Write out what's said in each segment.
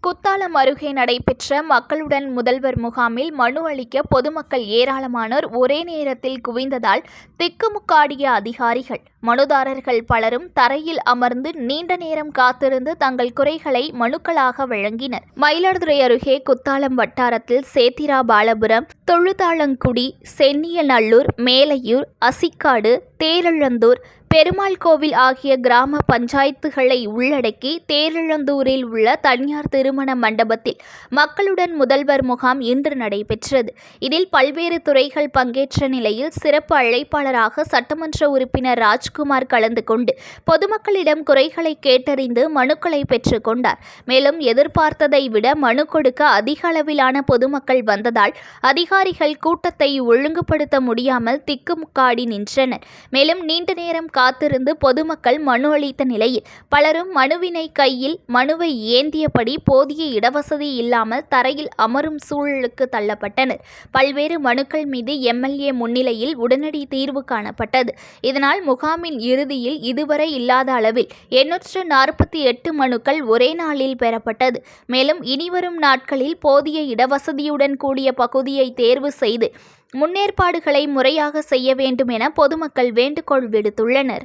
குத்தாலம் அருகே நடைபெற்ற மக்களுடன் முதல்வர் முகாமில் மனு அளிக்க பொதுமக்கள் ஏராளமானோர் ஒரே நேரத்தில் குவிந்ததால் திக்குமுக்காடிய அதிகாரிகள். மனுதாரர்கள் பலரும் தரையில் அமர்ந்து நீண்ட நேரம் காத்திருந்து தங்கள் குறைகளை மனுக்களாக வழங்கினர். மயிலாடுதுறை அருகே குத்தாலம் வட்டாரத்தில் சேத்திரா பாலபுரம், தொழுதாளங்குடி, சென்னியநல்லூர், மேலையூர், அசிக்காடு, தேரிழந்தூர், பெருமாள் கோவில் ஆகிய கிராம பஞ்சாயத்துகளை உள்ளடக்கி தேரிழந்தூரில் உள்ள தனியார் திருமண மண்டபத்தில் மக்களுடன் முதல்வர் முகாம் இன்று நடைபெற்றது. இதில் பல்வேறு துறைகள் பங்கேற்ற நிலையில் சிறப்பு அழைப்பாளராக சட்டமன்ற உறுப்பினர் ராஜ்குமார் கலந்து கொண்டு பொதுமக்களிடம் குறைகளை கேட்டறிந்து மனுக்களை பெற்றுக் கொண்டார். மேலும் எதிர்பார்த்ததை விட மனு கொடுக்க அதிக அளவிலான பொதுமக்கள் வந்ததால் அதிகாரிகள் கூட்டத்தை ஒழுங்குபடுத்த முடியாமல் திக்குமுக்காடி நின்றனர். மேலும் நீண்ட நேரம் காத்திருந்து பொதுமக்கள் மனு அளித்த நிலையில் பலரும் மனுவினை கையில் மனுவை ஏந்தியபடி போதிய இடவசதி இல்லாமல் தரையில் அமரும் சூழலுக்கு தள்ளப்பட்டனர். பல்வேறு மனுக்கள் மீது எம்எல்ஏ முன்னிலையில் உடனடி தீர்வு காணப்பட்டது. இதனால் முகாமின் இறுதியில் இதுவரை இல்லாத அளவில் 848 மனுக்கள் ஒரே நாளில் பெறப்பட்டது. மேலும் இனிவரும் நாட்களில் போதிய இடவசதியுடன் கூடிய பகுதியை தேர்வு செய்து முன்னேற்பாடுகளை முறையாக செய்ய வேண்டும் என பொதுமக்கள் வேண்டுகோள் விடுத்துள்ளனர்.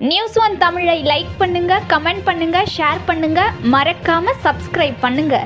நியூஸ்1 தமிழை லைக் பண்ணுங்க, கமெண்ட் பண்ணுங்க, ஷேர் பண்ணுங்க, மறக்காம சப்ஸ்கிரைப் பண்ணுங்க.